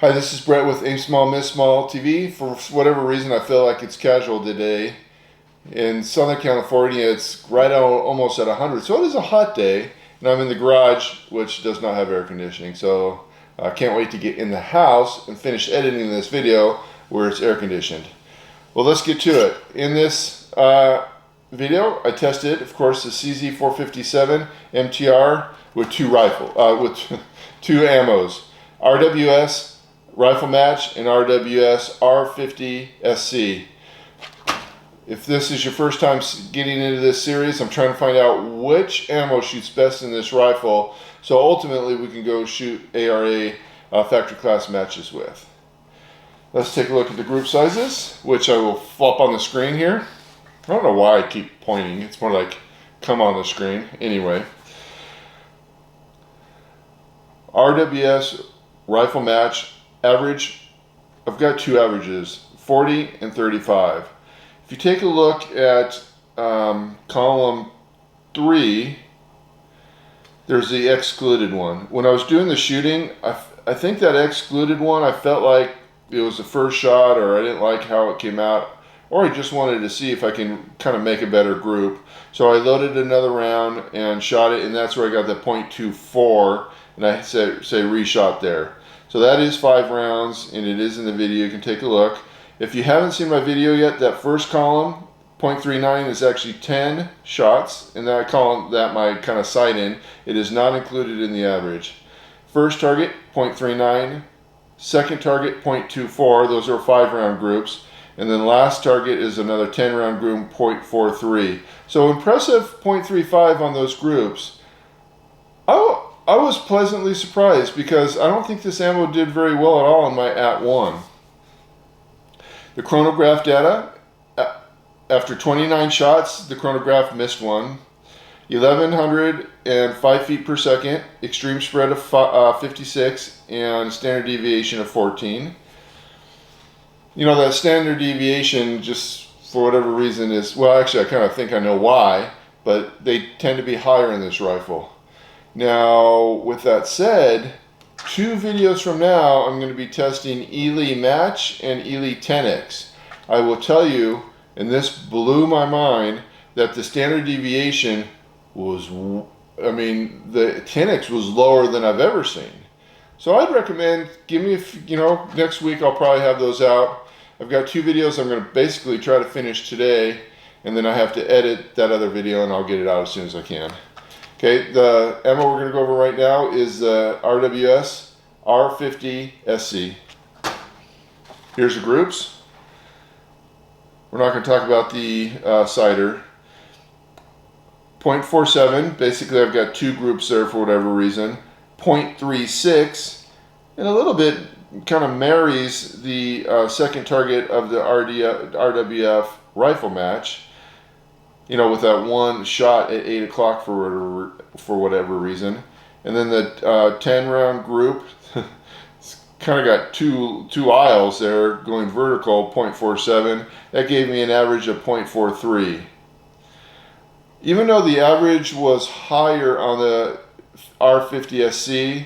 Hi, this is Brett with Aim Small, Miss Small TV. For whatever reason, I feel like it's casual today. In Southern California, it's right out almost at 100, so it is a hot day, and I'm in the garage, which does not have air conditioning, so I can't wait to get in the house and finish editing this video where it's air conditioned. Well, let's get to it. In this video, I tested, of course, the CZ457 MTR with two ammos, RWS Rifle Match and RWS R50sc. If this is your first time getting into this series, I'm trying to find out which ammo shoots best in this rifle, so ultimately we can go shoot ARA factory class matches with. Let's take a look at the group sizes, which I will flop on the screen here. I don't know why I keep pointing, it's more like come on the screen. Anyway, RWS Rifle Match average, I've got two averages, 40 and 35. If you take a look at column 3, there's the excluded one. When I was doing the shooting, I think that excluded one, I felt like it was the first shot, or I didn't like how it came out, or I just wanted to see if I can kind of make a better group. So I loaded another round and shot it, and that's where I got the .24, and I say reshot there. So that is 5 rounds, and it is in the video. You can take a look. If you haven't seen my video yet, that first column, .39, is actually 10 shots, and that column, that my kind of sight in, it is not included in the average. First target, .39. Second target, .24. Those are 5-round groups. And then last target is another 10-round group, .43. So impressive .35 on those groups. I was pleasantly surprised because I don't think this ammo did very well at all in my @1. The chronograph data, after 29 shots, the chronograph missed one. 1105 feet per second, extreme spread of 56, and standard deviation of 14. You know, that standard deviation, just for whatever reason, is, well, actually I kind of think I know why, but they tend to be higher in this rifle. Now, with that said, 2 videos from now, I'm going to be testing Eley Match and Eley 10X. I will tell you, and this blew my mind, that the standard deviation was, I mean, the 10X was lower than I've ever seen. So I'd recommend, give me, next week I'll probably have those out. I've got 2 videos I'm going to basically try to finish today, and then I have to edit that other video, and I'll get it out as soon as I can. Okay, the ammo we're going to go over right now is the RWS R50sc. Here's the groups. We're not going to talk about the sighter. .47, basically I've got 2 groups there for whatever reason. .36, and a little bit kind of marries the second target of the RWF Rifle Match. You know, with that one shot at 8 o'clock for whatever reason. And then the 10-round group, it's kind of got two aisles there going vertical, .47. That gave me an average of .43. Even though the average was higher on the R50sc,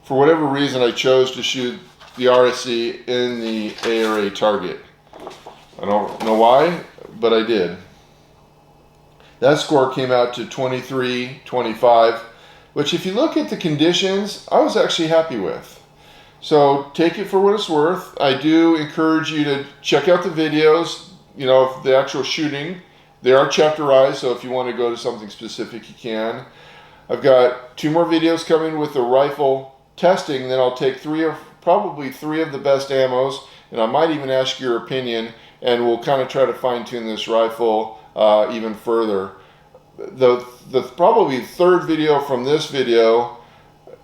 for whatever reason I chose to shoot the RSC in the ARA target. I don't know why, but I did. That score came out to 23-25, which if you look at the conditions, I was actually happy with. So take it for what it's worth. I do encourage you to check out the videos, of the actual shooting. They are chapterized, so if you want to go to something specific, you can. I've got 2 more videos coming with the rifle testing, then I'll take probably three of the best ammos, and I might even ask your opinion, and we'll kind of try to fine-tune this rifle even further. The probably third video from this video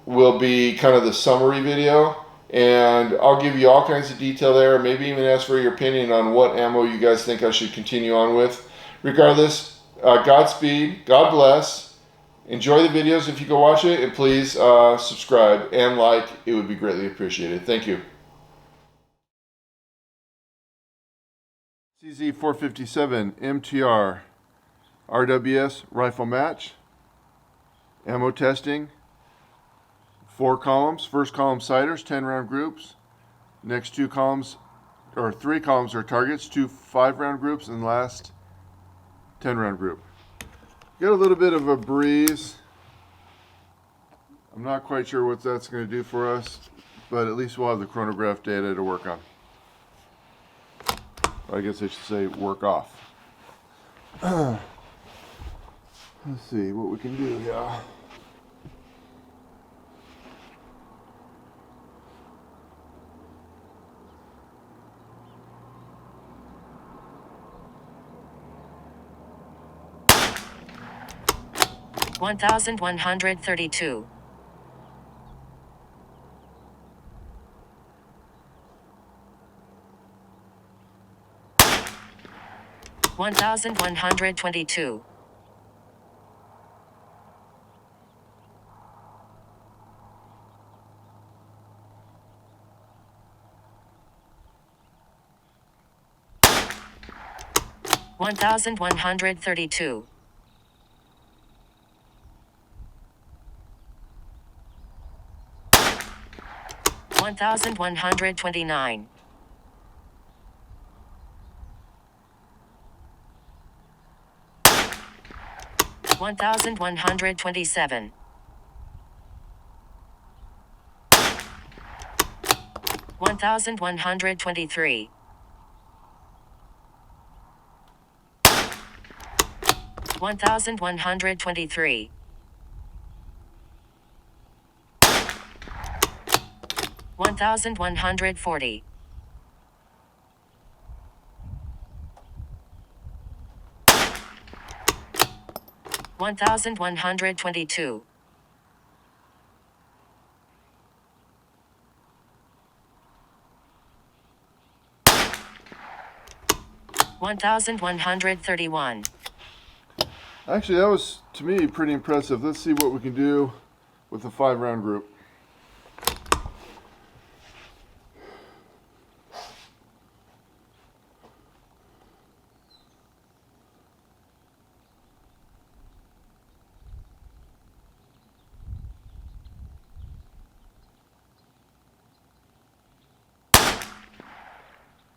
will be kind of the summary video, and I'll give you all kinds of detail there, maybe even ask for your opinion on what ammo you guys think I should continue on with. Regardless, Godspeed, God bless, enjoy the videos if you go watch it, and please subscribe and like, it would be greatly appreciated. Thank you. CZ457 MTR RWS Rifle Match, ammo testing, 4 columns. First column sighters, 10 round groups. Next 2 columns, or 3 columns are targets, 2 5-round groups, and last 10 round group. Get a little bit of a breeze. I'm not quite sure what that's going to do for us, but at least we'll have the chronograph data to work on. I guess I should say work off. Let's see what we can do here. One 1,132. 1,122. 1,132. 1,129. 1,127. 1,123. 1,123. 1,140. 1,122. 1,131. Actually, that was, to me, pretty impressive. Let's see what we can do with a 5-round group.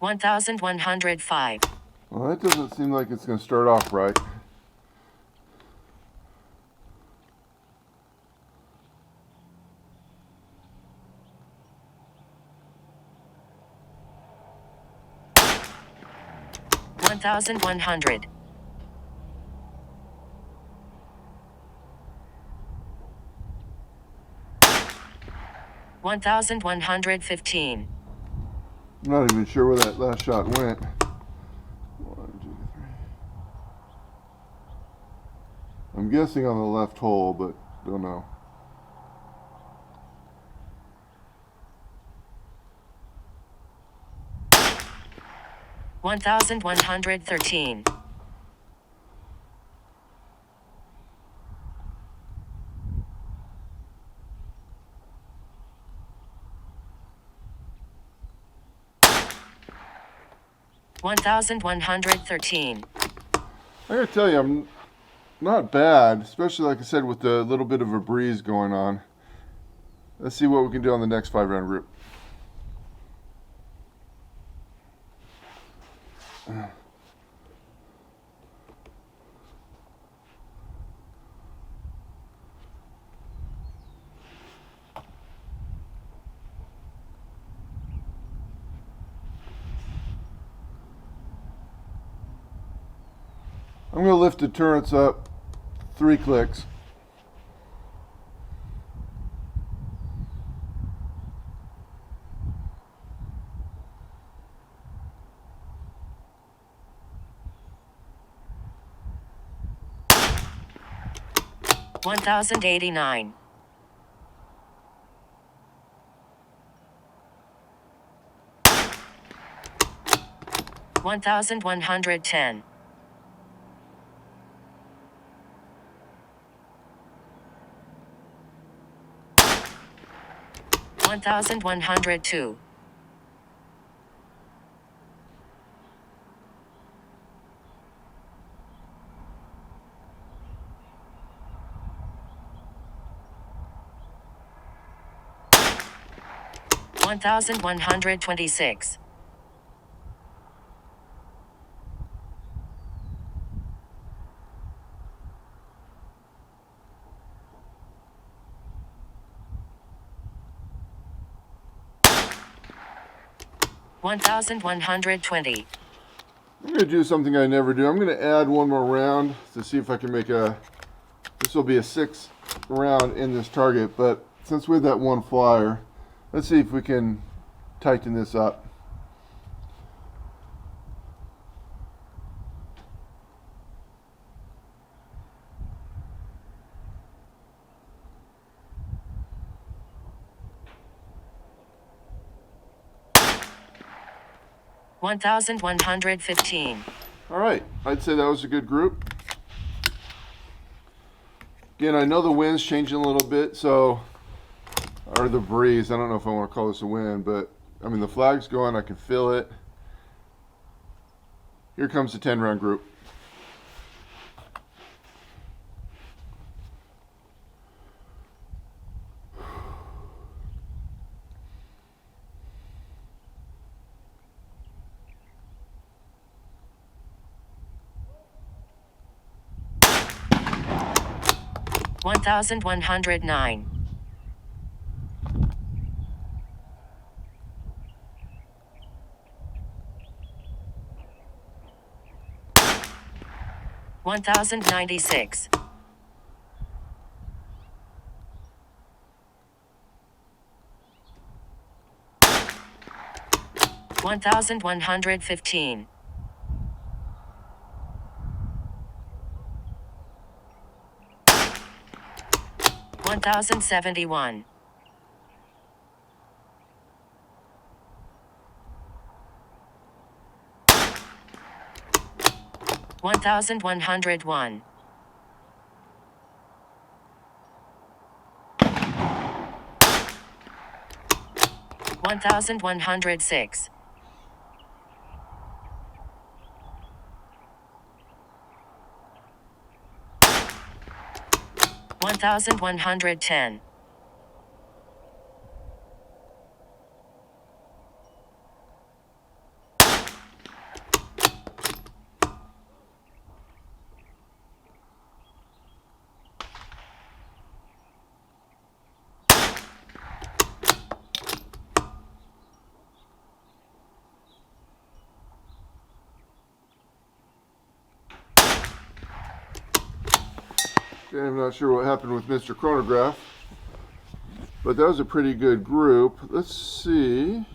$1,105. Well, that doesn't seem like it's going to start off right. $1,100. 1,115. I'm not even sure where that last shot went. 1, 2, 3. I'm guessing on the left hole, but don't know. $1,113. 1,113. I gotta tell you, I'm not bad, especially like I said with the little bit of a breeze going on. Let's see what we can do on the next 5-round group. I'm going to lift the turrets up 3 clicks. $1,089. 1,110. 1,102. 1126. 1120. I'm going to do something I never do. I'm going to add one more round to see if I can make a, this will be a 6th round in this target, but since we have that one flyer, let's see if we can tighten this up. $1,115. All right, I'd say that was a good group. Again, I know the wind's changing a little bit, so, or the breeze, I don't know if I want to call this a wind, but I mean the flag's going, I can feel it. Here comes the 10-round group. $1,109. 1,096. 1,115. 1,071. 1,101. 1,106. 1,110. Okay, I'm not sure what happened with Mr. Chronograph, but that was a pretty good group. Let's see.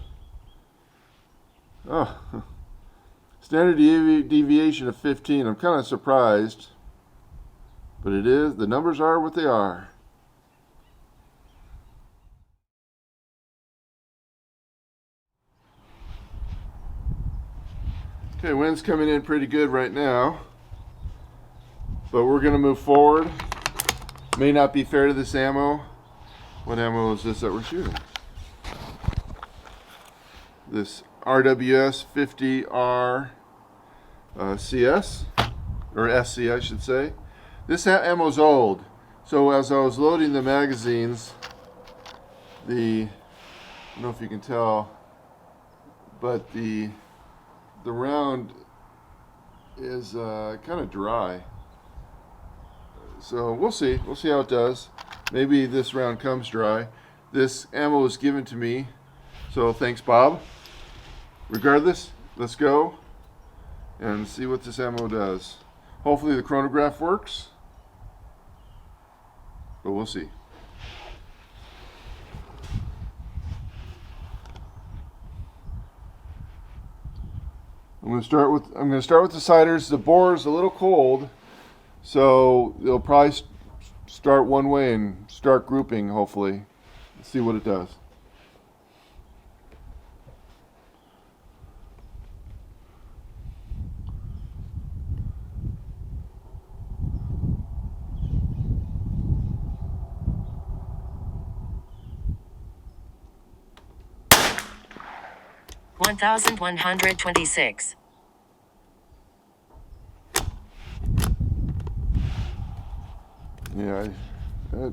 Oh, standard deviation of 15. I'm kind of surprised, but it is. The numbers are what they are. Okay, wind's coming in pretty good right now, but we're going to move forward. May not be fair to this ammo. What ammo is this that we're shooting? This RWS 50R CS, or SC I should say. This ammo's old, so as I was loading the magazines, I don't know if you can tell, but the round is kind of dry. So we'll see how it does. Maybe this round comes dry. This ammo was given to me, so thanks, Bob. Regardless, let's go and see what this ammo does. Hopefully the chronograph works, but we'll see. I'm going to start with the ciders. The bore's a little cold, so they'll probably start one way and start grouping, hopefully. Let's see what it does. $1,126. Yeah, oh,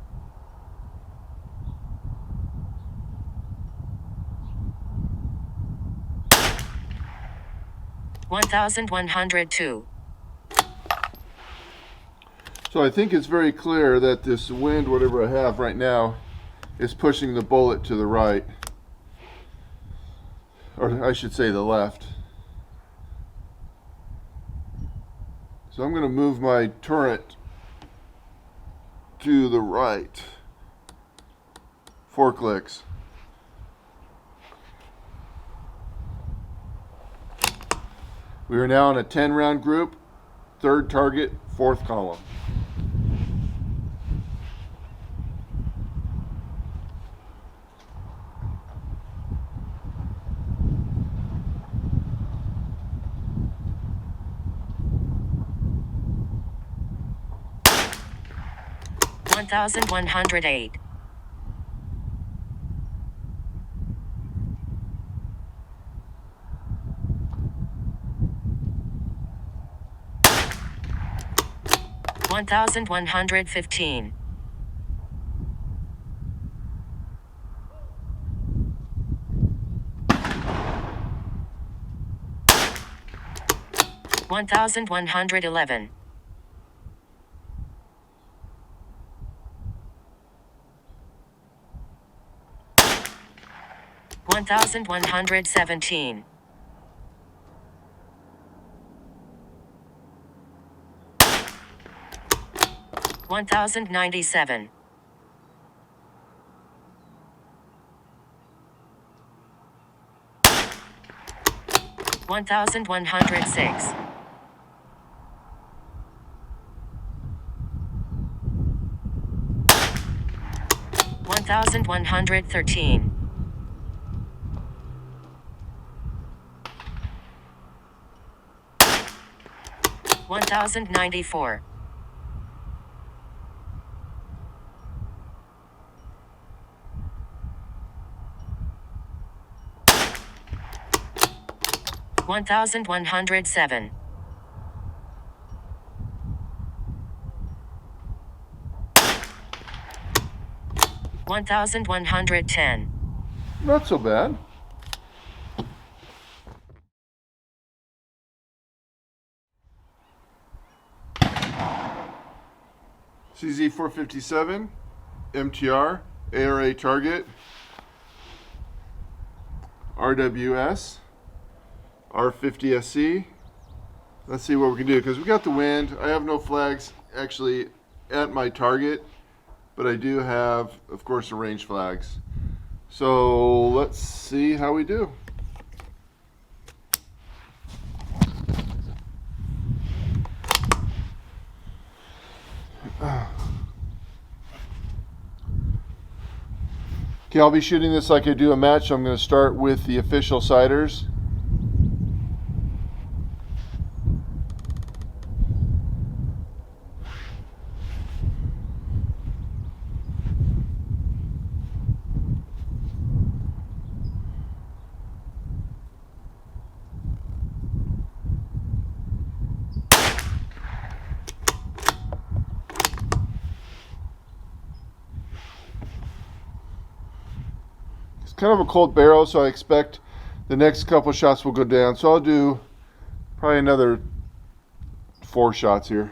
1102. So I think it's very clear that this wind, whatever I have right now, is pushing the bullet to the right. Or I should say the left. So I'm going to move my turret to the right. 4 clicks. We are now in a 10-round group, 3rd target, 4th column. One 1108. 1115. 1111. 1117. 1097. 1106. 1113. 1094. 1107. 1110. Not so bad. CZ457, MTR, ARA target, RWS R50sc. Let's see what we can do, because we got the wind. I have no flags actually at my target, but I do have, of course, the range flags. So let's see how we do. Okay, I'll be shooting this like I do a match, so I'm going to start with the official siders. Kind of a cold barrel, so I expect the next couple shots will go down. So I'll do probably another 4 shots here.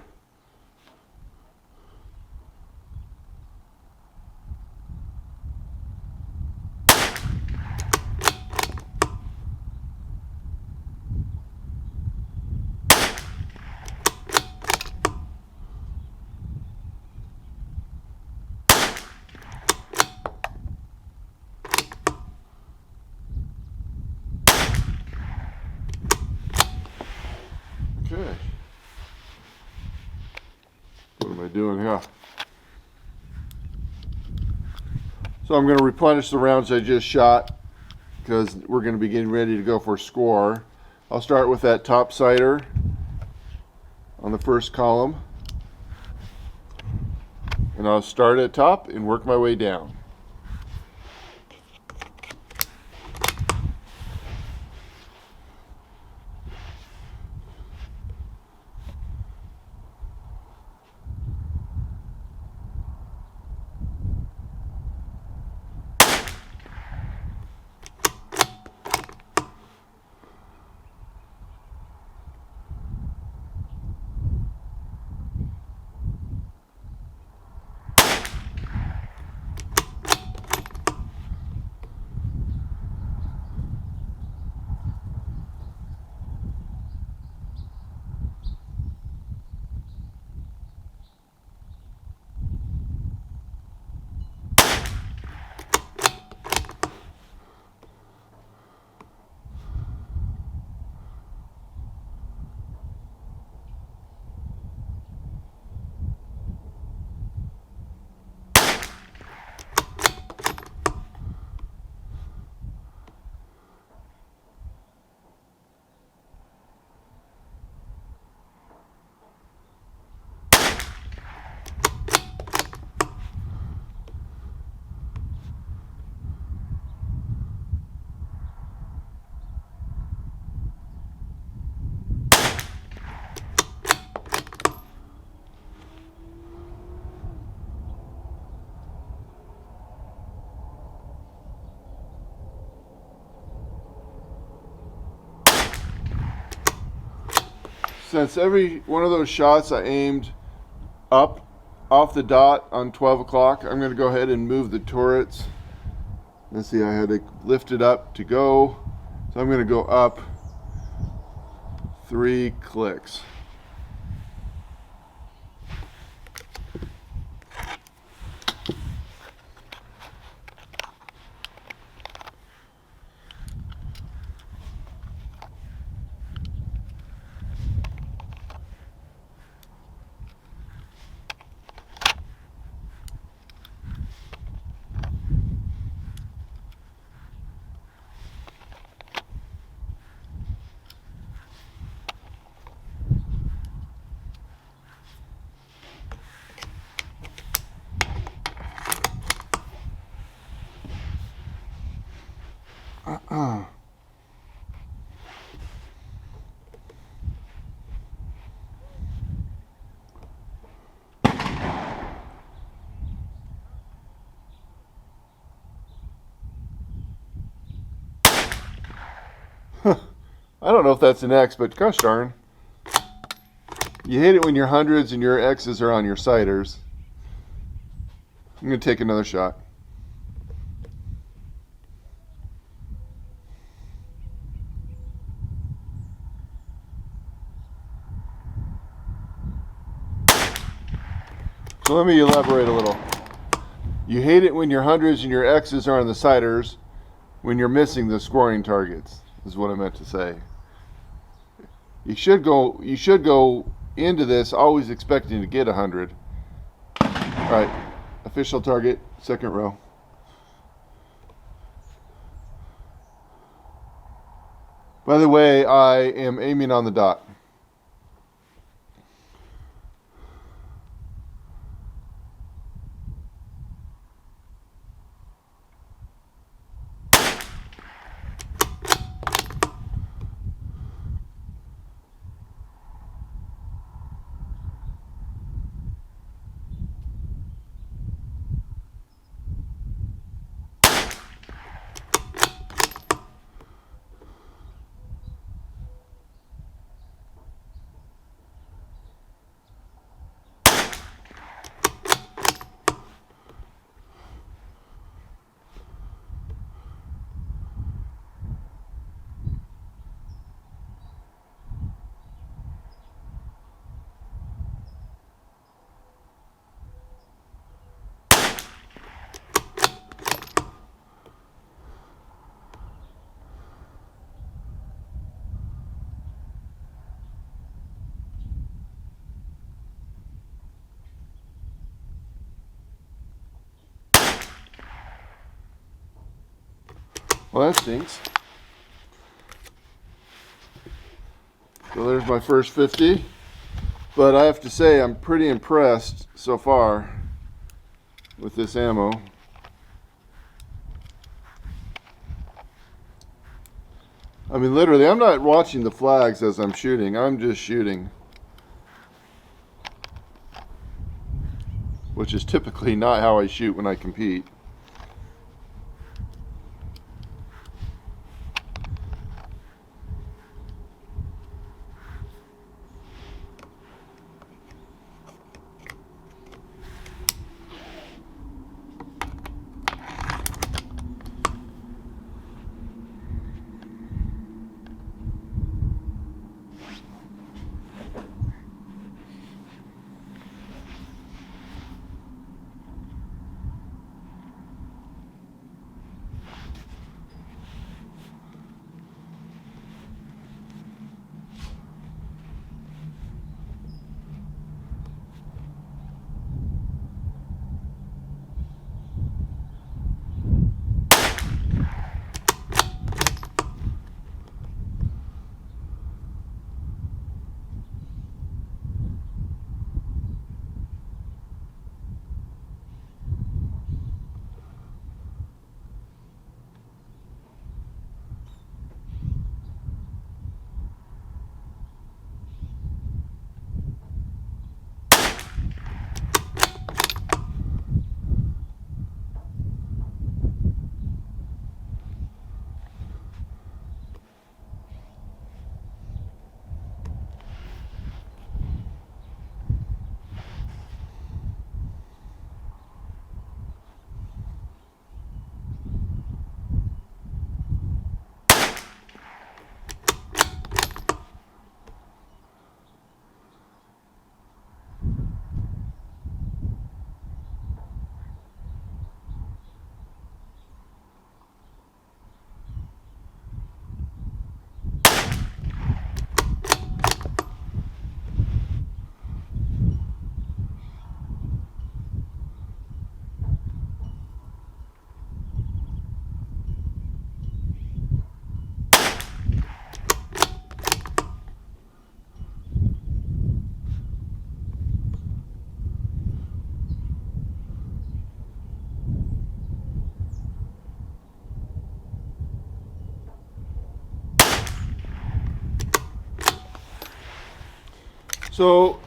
Okay. What am I doing here? So I'm going to replenish the rounds I just shot, because we're going to be getting ready to go for a score. I'll start with that top sighter on the first column, and I'll start at top and work my way down. since every one of those shots I aimed up off the dot on 12 o'clock, I'm going to go ahead and move the turrets. Let's see, I had to lift it up to go. So I'm going to go up 3 clicks. I don't know if that's an X, but gosh darn. You hate it when your hundreds and your X's are on your sighters. I'm going to take another shot. So let me elaborate a little. You hate it when your hundreds and your X's are on the sighters when you're missing the scoring targets, is what I meant to say. You should go into this always expecting to get 100. Alright, official target, second row. By the way, I am aiming on the dot. Well, that stinks. So there's my first 50. But I have to say, I'm pretty impressed so far with this ammo. I mean, literally, I'm not watching the flags as I'm shooting. I'm just shooting. Which is typically not how I shoot when I compete. So,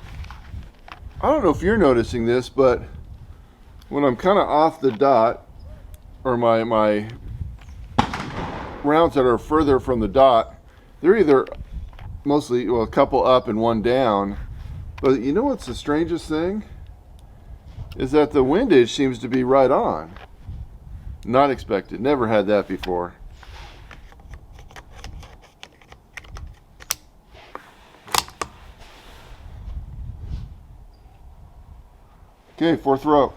I don't know if you're noticing this, but when I'm kind of off the dot, or my rounds that are further from the dot, they're either mostly, well, a couple up and one down. But you know what's the strangest thing? Is that the windage seems to be right on. Not expected. Never had that before. Okay, fourth row.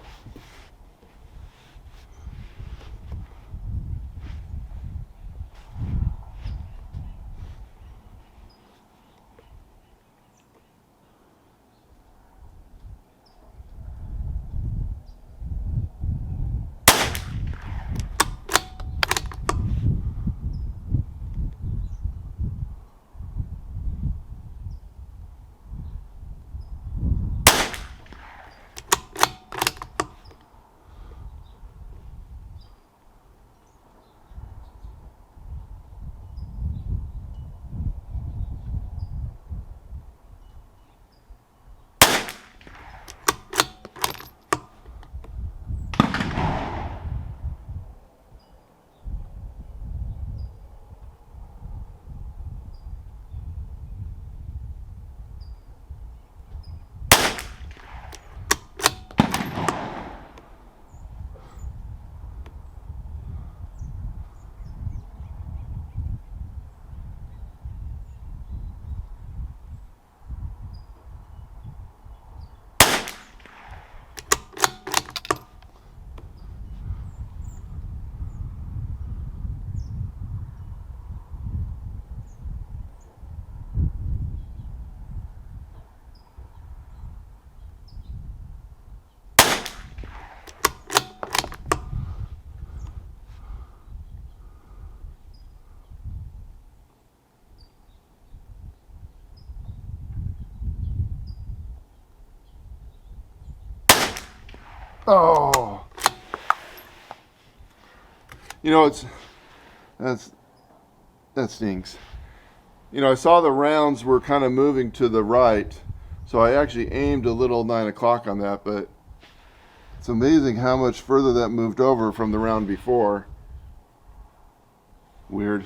Oh, you know, that stinks. You know, I saw the rounds were kind of moving to the right, so I actually aimed a little 9 o'clock on that, but it's amazing how much further that moved over from the round before. Weird.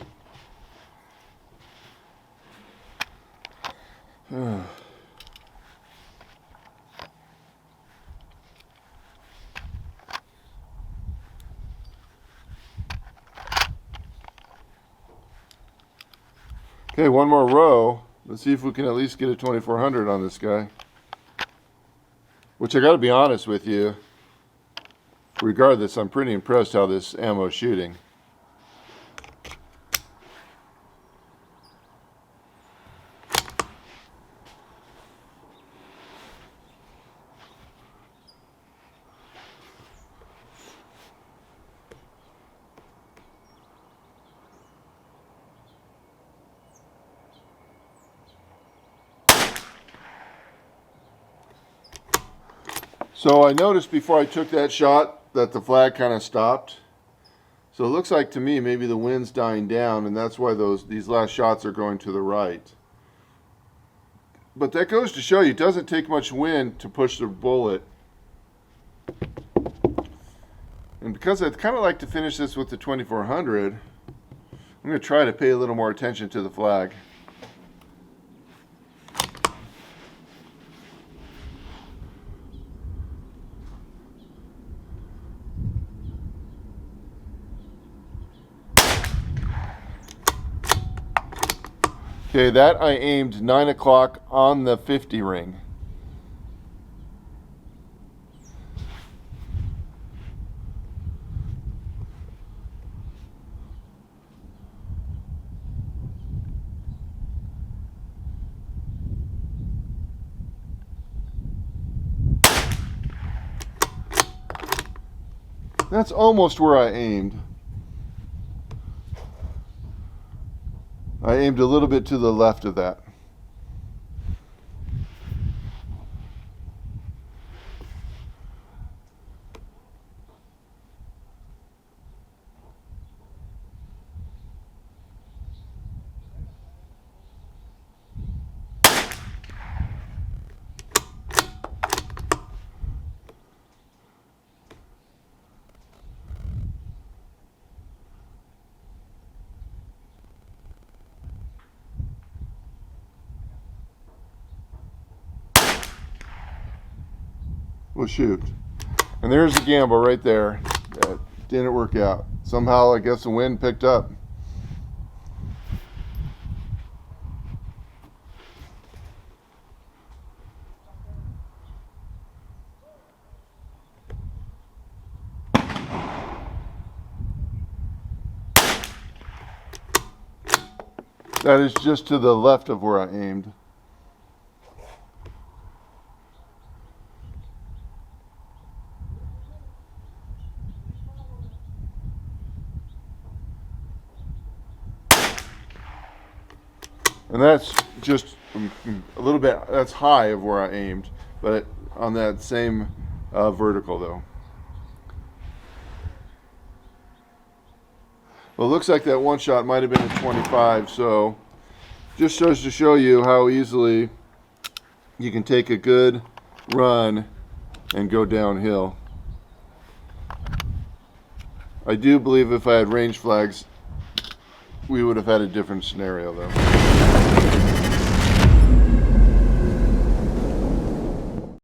Okay, one more row. Let's see if we can at least get a 2400 on this guy. Which I gotta be honest with you, regardless, I'm pretty impressed how this ammo is shooting. So I noticed before I took that shot that the flag kind of stopped. So it looks like to me maybe the wind's dying down, and that's why these last shots are going to the right. But that goes to show you it doesn't take much wind to push the bullet. And because I'd kind of like to finish this with the 2400, I'm going to try to pay a little more attention to the flag. Okay, that I aimed 9 o'clock on the 50 ring. That's almost where I aimed. I aimed a little bit to the left of that. we'll shoot. And there's the gamble right there. That didn't work out. Somehow, I guess the wind picked up. That is just to the left of where I aimed. And that's just a little bit, that's high of where I aimed, but on that same vertical though. Well, it looks like that one shot might have been a 25, so just goes to show you how easily you can take a good run and go downhill. I do believe if I had range flags, we would have had a different scenario though.